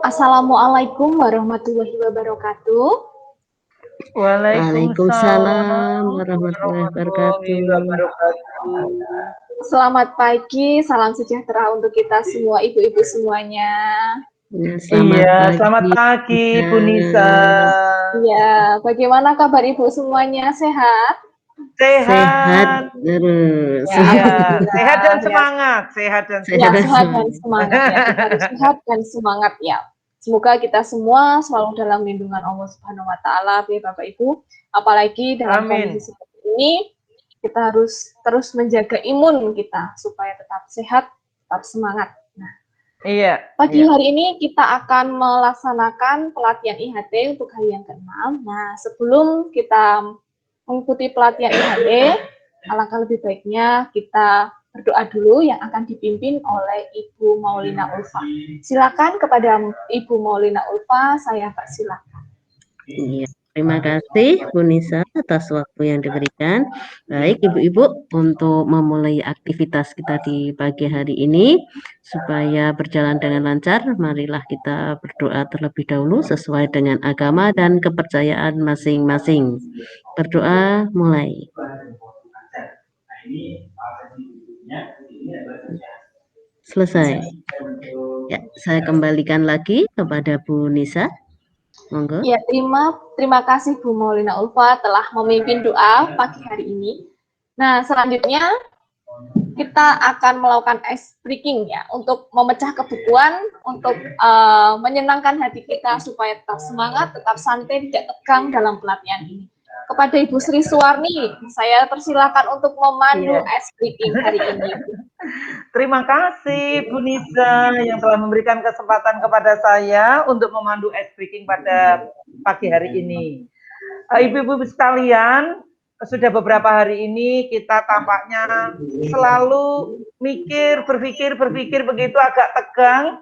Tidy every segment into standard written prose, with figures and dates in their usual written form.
Assalamualaikum warahmatullahi wabarakatuh. Waalaikumsalam warahmatullahi warahmatullahi wabarakatuh. wabarakatuh. Selamat pagi, salam sejahtera untuk kita semua, ibu-ibu semuanya. Ya, Selamat pagi, Bu Nisa. Iya, bagaimana kabar ibu semuanya? Sehat? Sehat terus. Ya, sehat dan semangat, sehat dan Ya, semangat. sehat dan semangat ya. Kita harus sehat dan semangat ya. Semoga kita semua selalu dalam lindungan Allah Subhanahu wa taala, Bapak Ibu. Apalagi dalam kondisi seperti ini, kita harus terus menjaga imun kita supaya tetap sehat, tetap semangat. Nah, pagi hari ini kita akan melaksanakan pelatihan IHT untuk hari yang ke-6. Nah, sebelum kita mengikuti pelatihan IHT, alangkah lebih baiknya kita berdoa dulu yang akan dipimpin oleh Ibu Maulina Ulfa. Silakan kepada Ibu Maulina Ulfa, saya persilakan. Iya, terima kasih Bu Nisa atas waktu yang diberikan. Baik Ibu-ibu, untuk memulai aktivitas kita di pagi hari ini supaya berjalan dengan lancar, marilah kita berdoa terlebih dahulu sesuai dengan agama dan kepercayaan masing-masing. Berdoa mulai. Selesai. Ya, saya kembalikan lagi kepada Bu Nisa. Monggo. Ya, terima kasih Bu Maulina Ulfa telah memimpin doa pagi hari ini. Nah, selanjutnya kita akan melakukan ice breaking ya, untuk memecah kebukuan, untuk menyenangkan hati kita supaya tetap semangat, tetap santai, tidak tegang dalam pelatihan ini. Kepada Ibu Sri Suwarni, saya persilakan untuk memandu ice breaking hari ini. Terima kasih Bu Nisa yang telah memberikan kesempatan kepada saya untuk memandu ice breaking pada pagi hari ini. Ibu-ibu sekalian, sudah beberapa hari ini kita tampaknya selalu berpikir begitu agak tegang.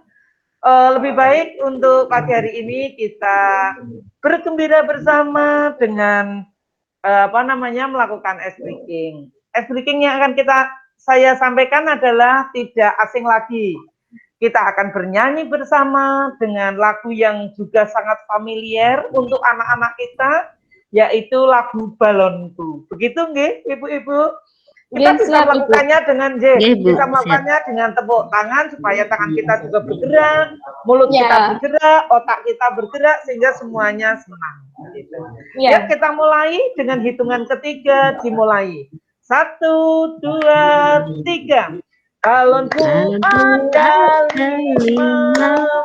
Lebih baik untuk pagi hari ini kita bergembira bersama dengan melakukan ice breaking. Ice breaking yang akan saya sampaikan adalah tidak asing lagi. Kita akan bernyanyi bersama dengan lagu yang juga sangat familiar untuk anak-anak kita, yaitu lagu Balonku. Begitu nggih, Ibu-ibu? Kita bisa melakukannya dengan tepuk tangan supaya tangan kita juga bergerak, mulut kita bergerak, otak kita bergerak sehingga semuanya senang. Gitu. Ya, kita mulai dengan hitungan ketiga, dimulai. 1, 2, 3. Balonku ada 5.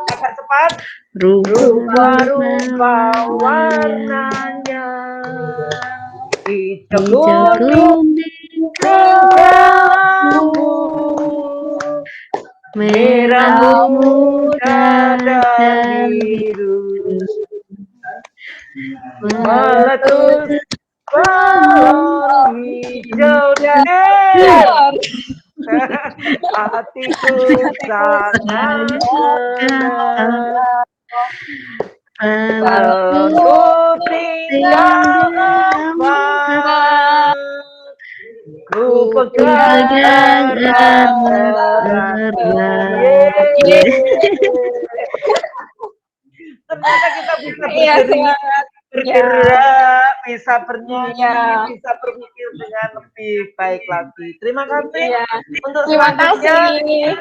Agak cepat. Rupa-rupa warnanya. Hijau kuning kamu, merah muda dan biru, meletus balon hijau dan hatiku sangat senang. Balonku tinggal apa, ku pegang erat. Ternyata kita bisa bergerak, bisa bernyanyi, bisa berpikir dengan lebih baik lagi. Terima kasih untuk selanjutnya.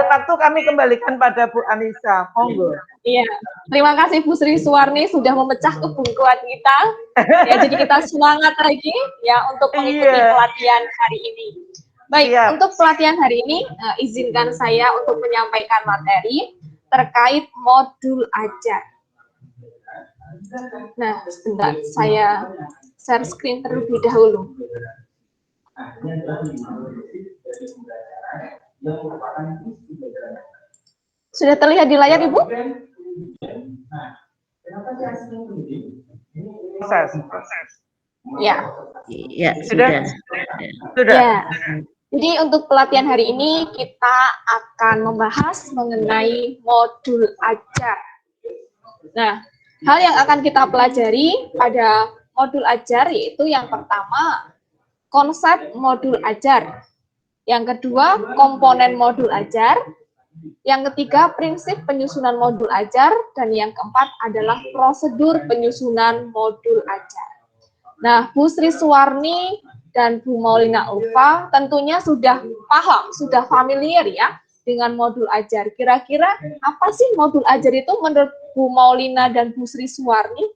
Waktu kami kembalikan pada Bu Anissa. Monggo. Iya, terima kasih Bu Sri Suwarni sudah memecah kebunkuan kita. Ya, jadi kita semangat lagi ya untuk mengikuti pelatihan hari ini. Baik, untuk pelatihan hari ini izinkan saya untuk menyampaikan materi terkait modul ajar. Nah, sebentar, saya share screen terlebih dahulu. Sudah terlihat di layar, Ibu? Ya. Ya, sudah. Ya. Jadi untuk pelatihan hari ini kita akan membahas mengenai modul ajar. Nah, hal yang akan kita pelajari pada modul ajar yaitu yang pertama, konsep modul ajar. Yang kedua, komponen modul ajar. Yang ketiga, prinsip penyusunan modul ajar. Dan yang keempat adalah prosedur penyusunan modul ajar. Nah, Bu Sri Suwarni dan Bu Maulina Ulfa tentunya sudah paham, sudah familiar ya dengan modul ajar. Kira-kira apa sih modul ajar itu menurut Bu Maulina dan Bu Sri Suwarni?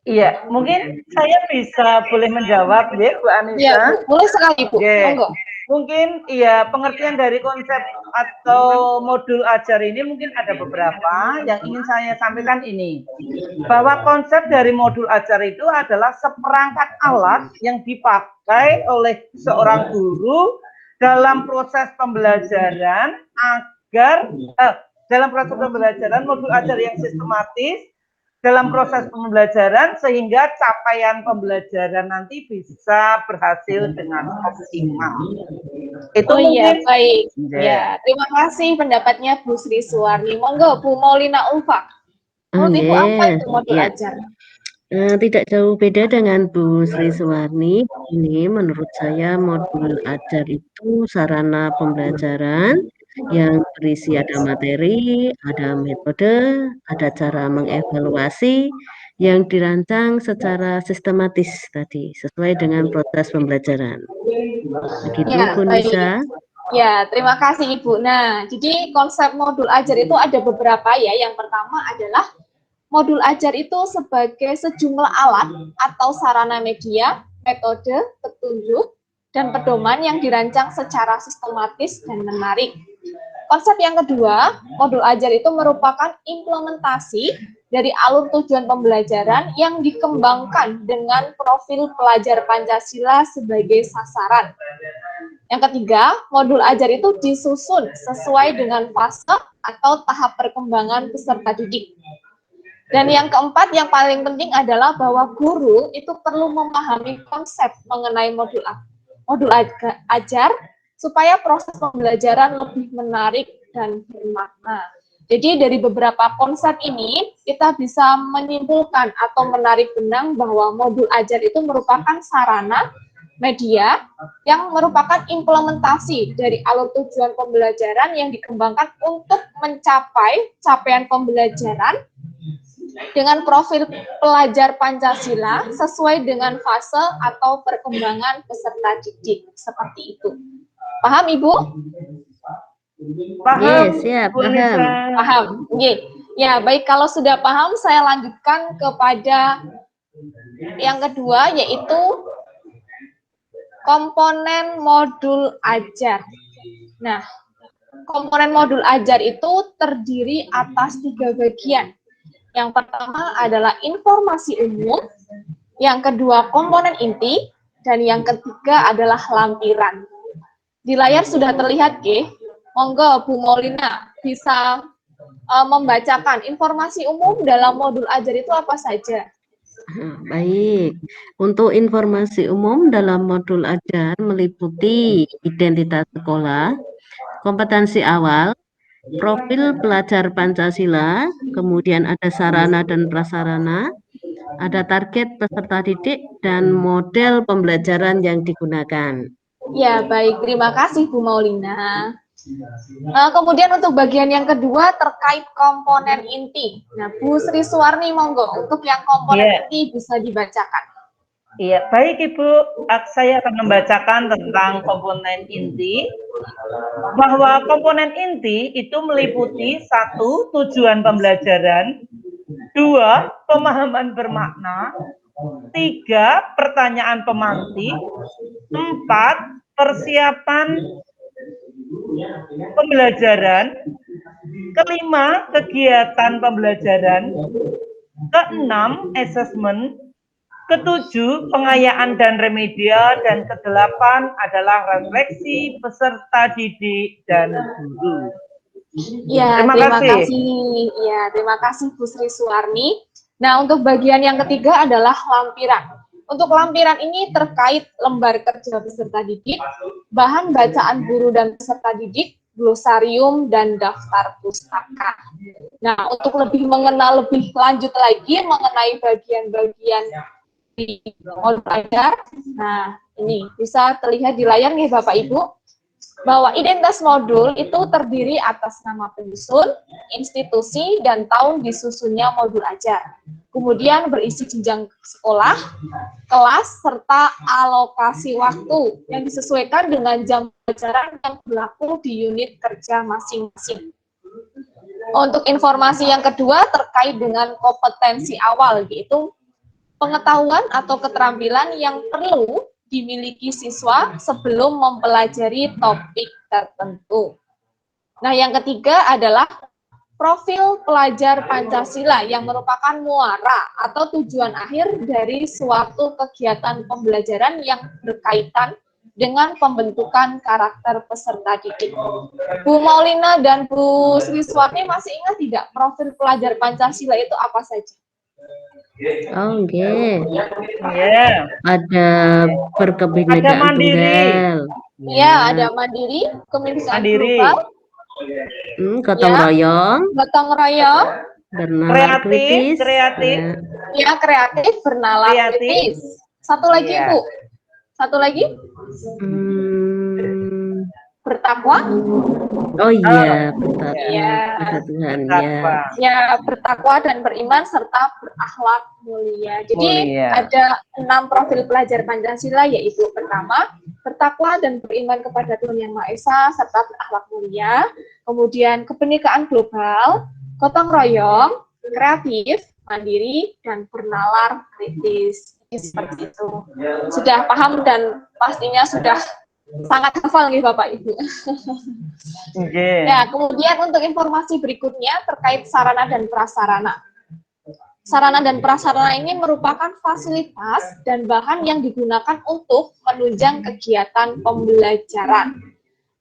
Iya, mungkin saya bisa boleh menjawab ya, Bu Anissa. Iya, Bu. Boleh sekali, Bu. Monggo. Mungkin iya, pengertian dari konsep atau modul ajar ini mungkin ada beberapa. Yang ingin saya sampaikan ini, bahwa konsep dari modul ajar itu adalah seperangkat alat yang dipakai oleh seorang guru dalam proses pembelajaran agar dalam proses pembelajaran modul ajar yang sistematis dalam proses pembelajaran sehingga capaian pembelajaran nanti bisa berhasil dengan optimal. Itu mungkin. Baik. Ya, terima kasih pendapatnya Bu Sri Suwarni. Monggo Bu Maulina Ulfa. Menurut Ibu apa itu modul ajar? Tidak jauh beda dengan Bu Sri Suwarni. Ini menurut saya modul ajar itu sarana pembelajaran yang berisi ada materi, ada metode, ada cara mengevaluasi yang dirancang secara sistematis tadi, sesuai dengan proses pembelajaran. Begitu, Ya, Bu Nisa. Ya, terima kasih Ibu. Nah, jadi konsep modul ajar itu ada beberapa ya. Yang pertama adalah modul ajar itu sebagai sejumlah alat atau sarana media, metode, petunjuk, dan pedoman yang dirancang secara sistematis dan menarik. Konsep yang kedua, modul ajar itu merupakan implementasi dari alur tujuan pembelajaran yang dikembangkan dengan profil pelajar Pancasila sebagai sasaran. Yang ketiga, modul ajar itu disusun sesuai dengan fase atau tahap perkembangan peserta didik. Dan yang keempat, yang paling penting adalah bahwa guru itu perlu memahami konsep mengenai modul ajar supaya proses pembelajaran lebih menarik dan bermakna. Jadi dari beberapa konsep ini, kita bisa menyimpulkan atau menarik benang bahwa modul ajar itu merupakan sarana media yang merupakan implementasi dari alur tujuan pembelajaran yang dikembangkan untuk mencapai capaian pembelajaran dengan profil pelajar Pancasila sesuai dengan fase atau perkembangan peserta didik. Seperti itu. Paham, Ibu? Paham. Siap, paham. Paham. Ya, baik, kalau sudah paham, saya lanjutkan kepada yang kedua, yaitu komponen modul ajar. Nah, komponen modul ajar itu terdiri atas 3 bagian. Yang pertama adalah informasi umum, yang kedua komponen inti, dan yang ketiga adalah lampiran. Di layar sudah terlihat, monggo Bu Maulina bisa membacakan informasi umum dalam modul ajar itu apa saja. Baik, untuk informasi umum dalam modul ajar meliputi identitas sekolah, kompetensi awal, profil pelajar Pancasila, kemudian ada sarana dan prasarana, ada target peserta didik, dan model pembelajaran yang digunakan. Ya, baik. Terima kasih Bu Maulina. Kemudian untuk bagian yang kedua terkait komponen inti. Nah, Bu Sri Suwarni, monggo untuk yang komponen inti bisa dibacakan. Iya, baik Ibu. Saya akan membacakan tentang komponen inti. Bahwa komponen inti itu meliputi 1. Tujuan pembelajaran, 2. Pemahaman bermakna, 3. Pertanyaan pemantik, 4. Persiapan pembelajaran, 5. Kegiatan pembelajaran, 6. Asesmen, 7. Pengayaan dan remedial, dan 8 adalah refleksi peserta didik dan guru. Ya, terima kasih. Ya, terima kasih Bu Sri Suwarni. Nah, untuk bagian yang ketiga adalah lampiran. Untuk lampiran ini terkait lembar kerja peserta didik, bahan bacaan guru dan peserta didik, glosarium, dan daftar pustaka. Nah, untuk lebih mengenal lebih lanjut lagi mengenai bagian-bagian di modul ajar, nah ini bisa terlihat di layar nih Bapak Ibu. bahwa identitas modul itu terdiri atas nama penyusun, institusi, dan tahun disusunnya modul ajar. Kemudian berisi jenjang sekolah, kelas, serta alokasi waktu yang disesuaikan dengan jam pelajaran yang berlaku di unit kerja masing-masing. Untuk informasi yang kedua terkait dengan kompetensi awal, yaitu pengetahuan atau keterampilan yang perlu dimiliki siswa sebelum mempelajari topik tertentu. Nah, yang ketiga adalah profil pelajar Pancasila yang merupakan muara atau tujuan akhir dari suatu kegiatan pembelajaran yang berkaitan dengan pembentukan karakter peserta didik. Bu Maulina dan Bu Sriswati masih ingat tidak profil pelajar Pancasila itu apa saja? Oh, oke. Ya. Ada berkebinekaan tunggal. Ya, ada mandiri, kebinekaan Mandiri. global, gotong Ya. royong, gotong royong, bernalar kritis, kreatif. ya kreatif, bernalar Kreatif. kritis. Satu lagi, Iya. Bu. Satu lagi, bertakwa. Oh iya, bertakwa Iya. pada Tuhan ya. Bertakwa. Ya, bertakwa dan beriman serta berakhlak mulia. Jadi Mulia. ada 6 profil pelajar Pancasila, yaitu pertama, bertakwa dan beriman kepada Tuhan Yang Maha Esa serta berakhlak mulia. Kemudian kebinekaan global, gotong royong, kreatif, mandiri, dan bernalar kritis. Seperti itu. Sudah paham dan pastinya sudah sangat hafal nih Bapak Ibu. Oke. Ya, kemudian untuk informasi berikutnya terkait sarana dan prasarana. Sarana dan prasarana ini merupakan fasilitas dan bahan yang digunakan untuk menunjang kegiatan pembelajaran.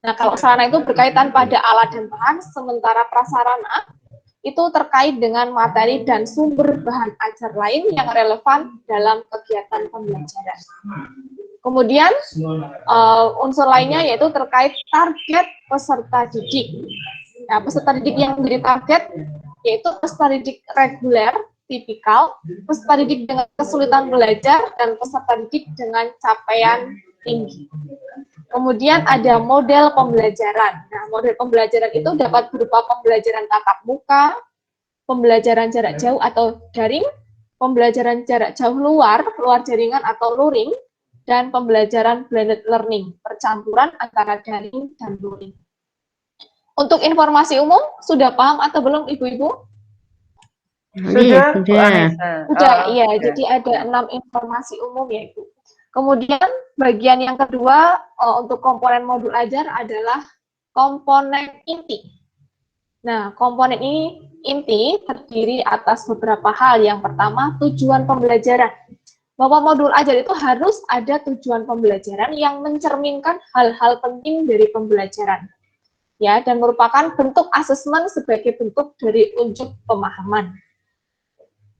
Nah, kalau sarana itu berkaitan pada alat dan bahan, sementara prasarana itu terkait dengan materi dan sumber bahan ajar lain yang relevan dalam kegiatan pembelajaran. Kemudian unsur lainnya yaitu terkait target peserta didik. Nah, peserta didik yang menjadi target yaitu peserta didik reguler, tipikal, peserta didik dengan kesulitan belajar, dan peserta didik dengan capaian tinggi. Kemudian ada model pembelajaran. Nah, model pembelajaran itu dapat berupa pembelajaran tatap muka, pembelajaran jarak jauh atau daring, pembelajaran jarak jauh luar jaringan atau luring, dan pembelajaran blended learning, percampuran antara daring dan luring. Untuk informasi umum, sudah paham atau belum Ibu-Ibu? Sudah, Bu Anissa. Sudah, iya. Jadi ada 6 informasi umum ya Ibu. Kemudian bagian yang kedua untuk komponen modul ajar adalah komponen inti. Nah, komponen ini inti terdiri atas beberapa hal. Yang pertama, tujuan pembelajaran. Bahwa modul ajar itu harus ada tujuan pembelajaran yang mencerminkan hal-hal penting dari pembelajaran. Ya, dan merupakan bentuk asesmen sebagai bentuk dari unjuk pemahaman.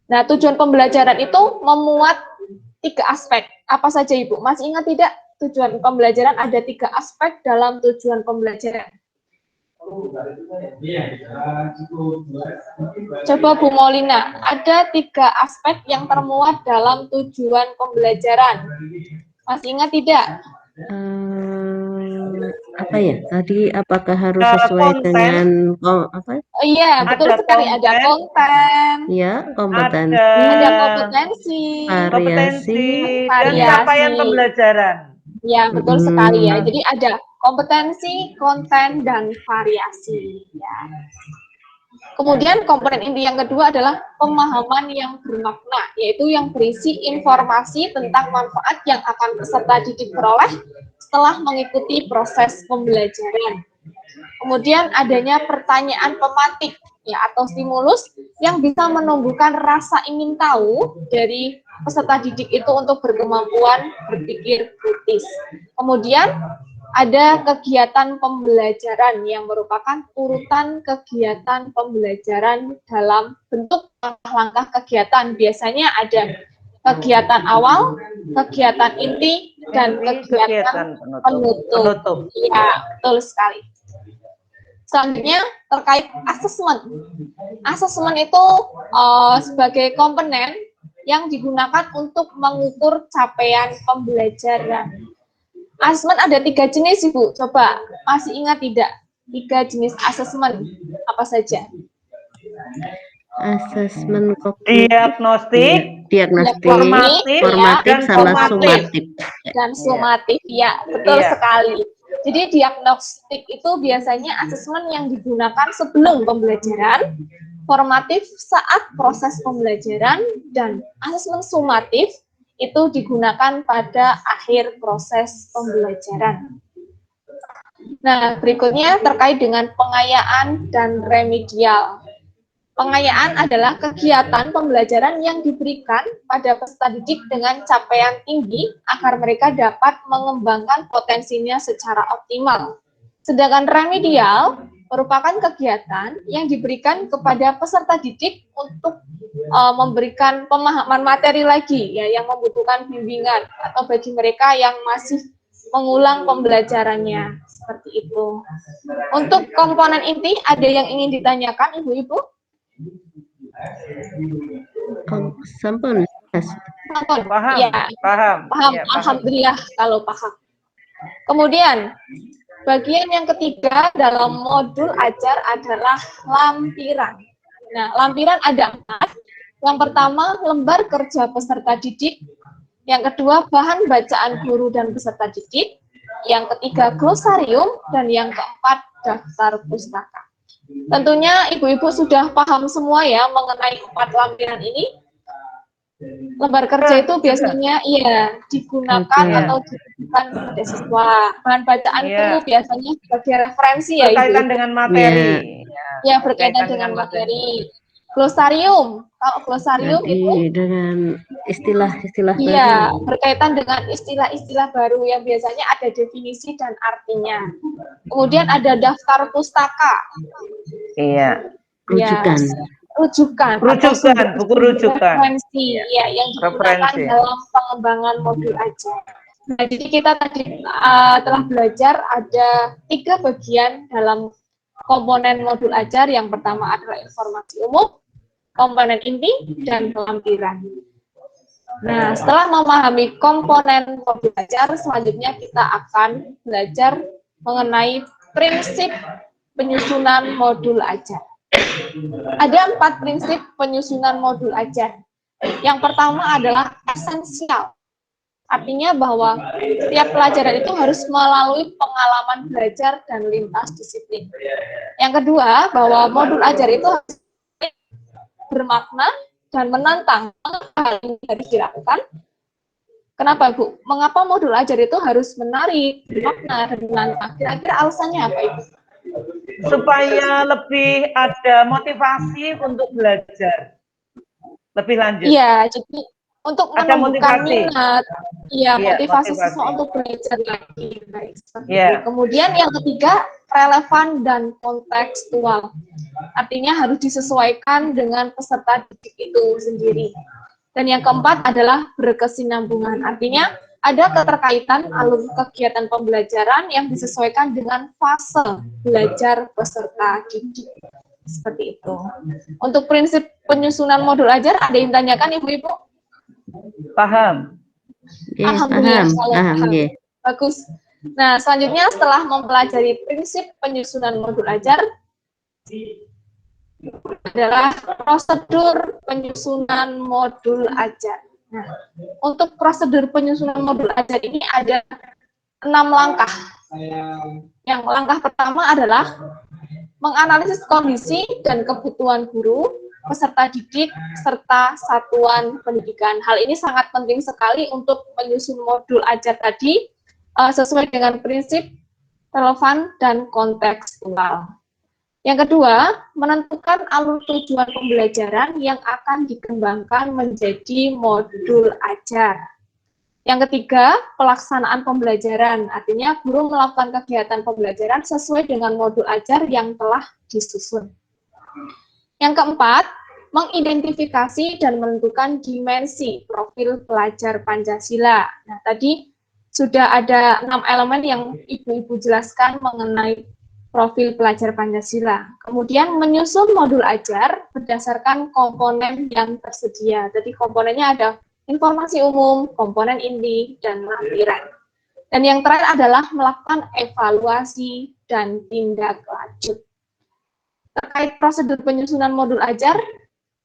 Nah, tujuan pembelajaran itu memuat 3 aspek. Apa saja Ibu? Masih ingat tidak? Tujuan pembelajaran ada 3 aspek dalam tujuan pembelajaran. Coba Bu Maulina, ada 3 aspek yang termuat dalam tujuan pembelajaran. Masih ingat tidak? Apa ya? Tadi apakah harus sesuai konten. dengan apa? Oh iya, betul sekali. konten. Ada konten. Ya, kompetensi. Ada kompetensi. Kompetensi dan variasi. capaian pembelajaran. Ya, betul sekali ya. Jadi ada kompetensi, konten, dan variasi. Ya. Kemudian komponen inti yang kedua adalah pemahaman yang bermakna, yaitu yang berisi informasi tentang manfaat yang akan peserta didik peroleh setelah mengikuti proses pembelajaran. Kemudian adanya pertanyaan pematik ya atau stimulus yang bisa menumbuhkan rasa ingin tahu dari peserta didik itu untuk berkemampuan berpikir kritis. Kemudian ada kegiatan pembelajaran yang merupakan urutan kegiatan pembelajaran dalam bentuk langkah-langkah kegiatan. Biasanya ada kegiatan awal, kegiatan inti, dan kegiatan penutup. Ya, betul sekali. Selanjutnya terkait asesmen. Asesmen itu sebagai komponen yang digunakan untuk mengukur capaian pembelajaran. Asesmen ada 3 jenis, Ibu. Coba masih ingat tidak? 3 jenis asesmen apa saja? Asesmen kognitif, Diagnostik, diagnostik, formatif, formatif, dan sama sumatif. sumatif. Dan sumatif, ya, betul Iya. sekali. Jadi diagnostik itu biasanya asesmen yang digunakan sebelum pembelajaran, formatif saat proses pembelajaran, dan asesmen sumatif itu digunakan pada akhir proses pembelajaran. Nah, berikutnya terkait dengan pengayaan dan remedial. Pengayaan adalah kegiatan pembelajaran yang diberikan pada peserta didik dengan capaian tinggi agar mereka dapat mengembangkan potensinya secara optimal. Sedangkan remedial merupakan kegiatan yang diberikan kepada peserta didik untuk memberikan pemahaman materi lagi, ya, yang membutuhkan bimbingan, atau bagi mereka yang masih mengulang pembelajarannya, seperti itu. Untuk komponen inti, ada yang ingin ditanyakan, Ibu-Ibu? Sampun. Paham, Ya, paham. paham. Ya, paham. Alhamdulillah kalau paham. Kemudian, bagian yang ketiga dalam modul ajar adalah lampiran. Nah, lampiran ada 4. Yang pertama, lembar kerja peserta didik. Yang kedua, bahan bacaan guru dan peserta didik. Yang ketiga, glosarium. Dan yang keempat, daftar pustaka. Tentunya Ibu-Ibu sudah paham semua ya mengenai 4 lampiran ini. Lembar kerja itu biasanya digunakan atau diberikan kepada siswa. Bahan bacaan itu biasanya sebagai referensi ya, berkaitan Ibu. dengan materi. Ya, berkaitan dengan materi. Glosarium, kalau glosarium itu dengan istilah-istilah iya, baru. berkaitan dengan istilah-istilah baru yang biasanya ada definisi dan artinya. Kemudian ada daftar pustaka. Iya. Rujukan. Rujukan, buku rujukan. Referensi, ya, yang digunakan dalam pengembangan modul ajar. Nah, jadi kita tadi telah belajar ada 3 bagian dalam komponen modul ajar. Yang pertama adalah informasi umum, komponen inti, dan lampiran. Nah, setelah memahami komponen modul ajar, selanjutnya kita akan belajar mengenai prinsip penyusunan modul ajar. Ada 4 prinsip penyusunan modul ajar. Yang pertama adalah esensial. Artinya bahwa setiap pelajaran itu harus melalui pengalaman belajar dan lintas disiplin. Yang kedua, bahwa modul ajar itu harus bermakna dan menantang. Hal ini harus dilakukan. Kenapa, Bu? Mengapa modul ajar itu harus menarik, bermakna, dan menantang? Kira-kira alasannya apa, Ibu? Supaya lebih ada motivasi untuk belajar lebih lanjut. Iya, jadi untuk ada menumbuhkan motivasi. minat, motivasi siswa untuk belajar lagi. Baik, kemudian yang ketiga, relevan dan kontekstual. Artinya harus disesuaikan dengan peserta didik itu sendiri. Dan yang keempat adalah berkesinambungan. Artinya ada keterkaitan alur kegiatan pembelajaran yang disesuaikan dengan fase belajar peserta didik. Seperti itu. Untuk prinsip penyusunan modul ajar, ada yang tanyakan, Ibu-Ibu? Paham. Alhamdulillah, paham. Bagus. Nah, selanjutnya setelah mempelajari prinsip penyusunan modul ajar, adalah prosedur penyusunan modul ajar. Nah, untuk prosedur penyusunan modul ajar ini ada 6 langkah. Yang langkah pertama adalah menganalisis kondisi dan kebutuhan guru, peserta didik, serta satuan pendidikan. Hal ini sangat penting sekali untuk menyusun modul ajar tadi sesuai dengan prinsip relevan dan kontekstual. Yang kedua, menentukan alur tujuan pembelajaran yang akan dikembangkan menjadi modul ajar. Yang ketiga, pelaksanaan pembelajaran. Artinya, guru melakukan kegiatan pembelajaran sesuai dengan modul ajar yang telah disusun. Yang keempat, mengidentifikasi dan menentukan dimensi profil pelajar Pancasila. Nah, tadi sudah ada 6 elemen yang Ibu-Ibu jelaskan mengenai profil pelajar Pancasila. Kemudian menyusun modul ajar berdasarkan komponen yang tersedia. Jadi komponennya ada informasi umum, komponen inti, dan lampiran. Dan yang terakhir adalah melakukan evaluasi dan tindak lanjut. Terkait prosedur penyusunan modul ajar,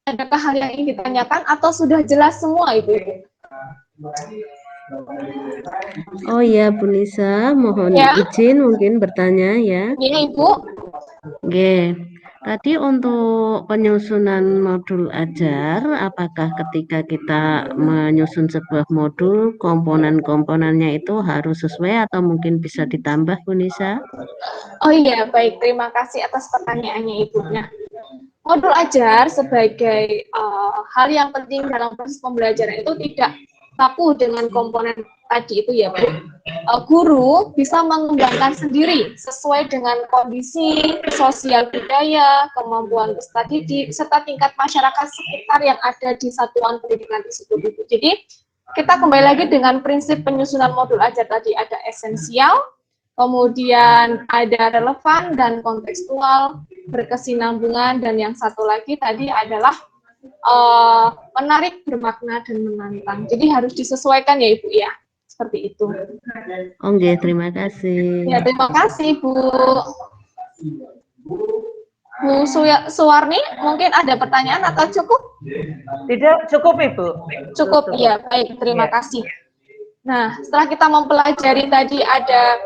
adakah hal yang ingin ditanyakan atau sudah jelas semua Ibu? Oh ya, Bu Nisa, mohon Ya. izin mungkin bertanya ya. Ini Ibu. Oke, tadi untuk penyusunan modul ajar, apakah ketika kita menyusun sebuah modul, komponen-komponennya itu harus sesuai atau mungkin bisa ditambah, Bu Nisa? Oh iya, baik. Terima kasih atas pertanyaannya Ibu. Nah, modul ajar sebagai hal yang penting dalam proses pembelajaran itu tidak baku dengan komponen tadi itu ya Bu. Guru bisa mengembangkan sendiri sesuai dengan kondisi sosial budaya, kemampuan peserta didik, serta tingkat masyarakat sekitar yang ada di satuan pendidikan tersebut Ibu. Jadi kita kembali lagi dengan prinsip penyusunan modul ajar tadi, ada esensial, kemudian ada relevan dan kontekstual, berkesinambungan, dan yang satu lagi tadi adalah menarik, bermakna, dan menantang. Jadi harus disesuaikan ya Ibu ya, seperti itu. Oke, terima kasih. Ya, terima kasih Bu. Bu Suwarni, mungkin ada pertanyaan atau cukup? Tidak, cukup Ibu. Cukup, ya, baik, terima kasih. Nah, setelah kita mempelajari tadi ada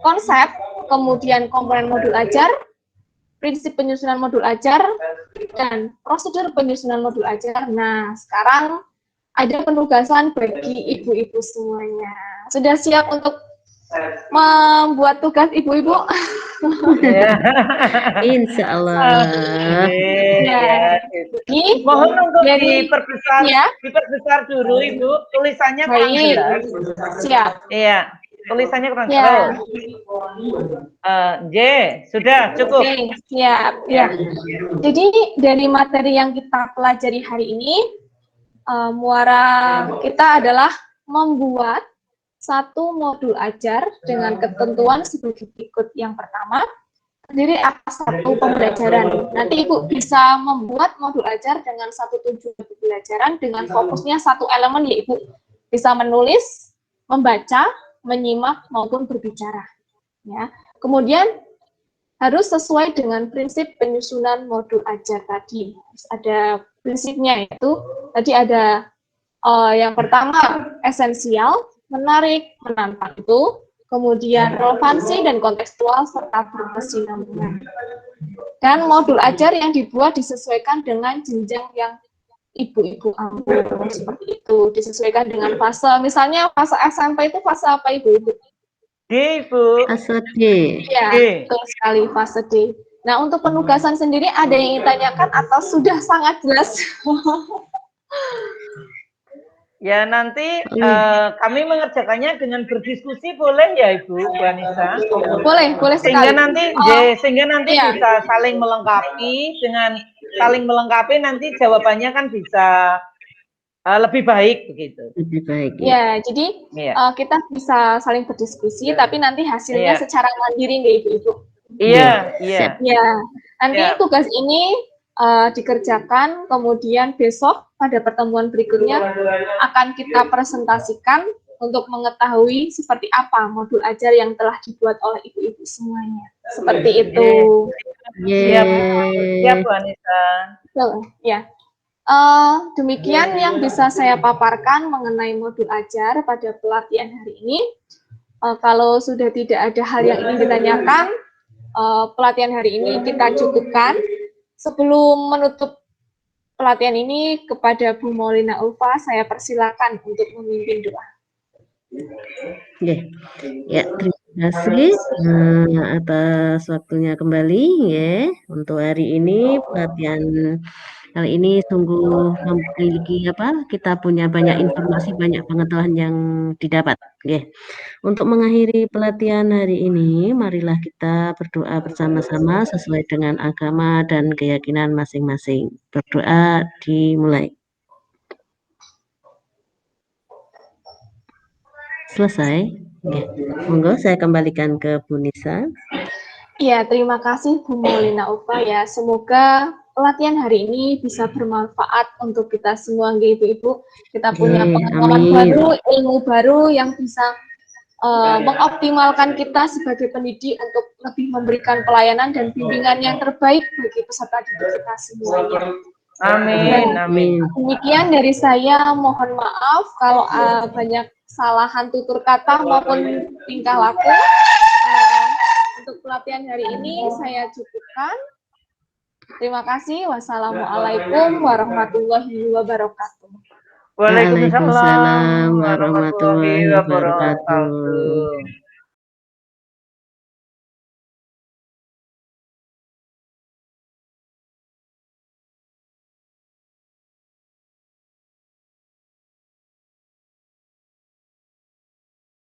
konsep, kemudian komponen modul ajar, prinsip penyusunan modul ajar, dan prosedur penyusunan modul ajar. Nah, sekarang ada penugasan bagi ibu-ibu semuanya. Sudah siap untuk membuat tugas ibu-ibu? Insya Allah. Ya. Ini Mohon untuk dari, diperbesar, ya. diperbesar dulu Ibu, tulisannya kurang Baik, jelas. siap. Iya, tulisannya kurang Ya. jelas. J, sudah cukup. Oke, siap. Ya. Jadi dari materi yang kita pelajari hari ini, muara kita adalah membuat satu modul ajar dengan ketentuan sebagai berikut. Yang pertama, terdiri atas satu pembelajaran. Nanti Ibu bisa membuat modul ajar dengan satu tujuan pembelajaran dengan fokusnya satu elemen, ya Ibu. Bisa menulis, membaca, menyimak, maupun berbicara. Ya. Kemudian harus sesuai dengan prinsip penyusunan modul ajar tadi. Ada prinsipnya, yaitu tadi ada yang pertama esensial, menarik, menantang itu, kemudian relevansi dan kontekstual serta berkesinambungan. Dan modul ajar yang dibuat disesuaikan dengan jenjang yang ibu-ibu ambil, seperti itu, disesuaikan dengan fase. Misalnya fase SMP itu fase apa Ibu? D, Bu. Fase D. Ya, betul sekali, fase D. Nah, untuk penugasan sendiri ada yang ingin tanyakan atau sudah sangat jelas? Ya, nanti kami mengerjakannya dengan berdiskusi, boleh ya Ibu, Bu Anissa? Boleh sekali. Sehingga nanti iya. bisa saling melengkapi, dengan saling melengkapi nanti jawabannya kan bisa lebih baik begitu. Lebih baik. Ya, jadi kita bisa saling berdiskusi, tapi nanti hasilnya secara mandiri nggak Ibu-ibu? Iya. Ya, nanti tugas ini dikerjakan, kemudian besok pada pertemuan berikutnya akan kita presentasikan untuk mengetahui seperti apa modul ajar yang telah dibuat oleh ibu-ibu semuanya. Seperti itu. Siap Bu Anissa. Ya. Demikian yang bisa saya paparkan mengenai modul ajar pada pelatihan hari ini. Kalau sudah tidak ada hal yang ingin ditanyakan, pelatihan hari ini kita cukupkan. Sebelum menutup pelatihan ini, kepada Bu Maulina Ulfa, saya persilakan untuk memimpin doa. Ya, terima kasih atas waktunya kembali ya. Untuk hari ini pelatihan kali ini sungguh memiliki kita punya banyak informasi, banyak pengetahuan yang didapat. Untuk mengakhiri pelatihan hari ini, marilah kita berdoa bersama-sama sesuai dengan agama dan keyakinan masing-masing. Berdoa dimulai. Selesai. Monggo saya kembalikan ke Bu Nisa. Ya, terima kasih Bu Maulina Ulfa ya. Semoga pelatihan hari ini bisa bermanfaat untuk kita semua, ibu-ibu. Kita punya pengalaman baru, ilmu baru yang bisa mengoptimalkan kita sebagai pendidik untuk lebih memberikan pelayanan dan bimbingan yang terbaik bagi peserta didik kita semuanya. Amin, amin. Demikian dari saya, mohon maaf kalau banyak kesalahan tutur kata maupun tingkah laku. Untuk pelatihan hari ini saya cukupkan. Terima kasih. Wassalamualaikum warahmatullahi wabarakatuh. Waalaikumsalam Waalaikumsalam warahmatullahi warahmatullahi wabarakatuh. wabarakatuh.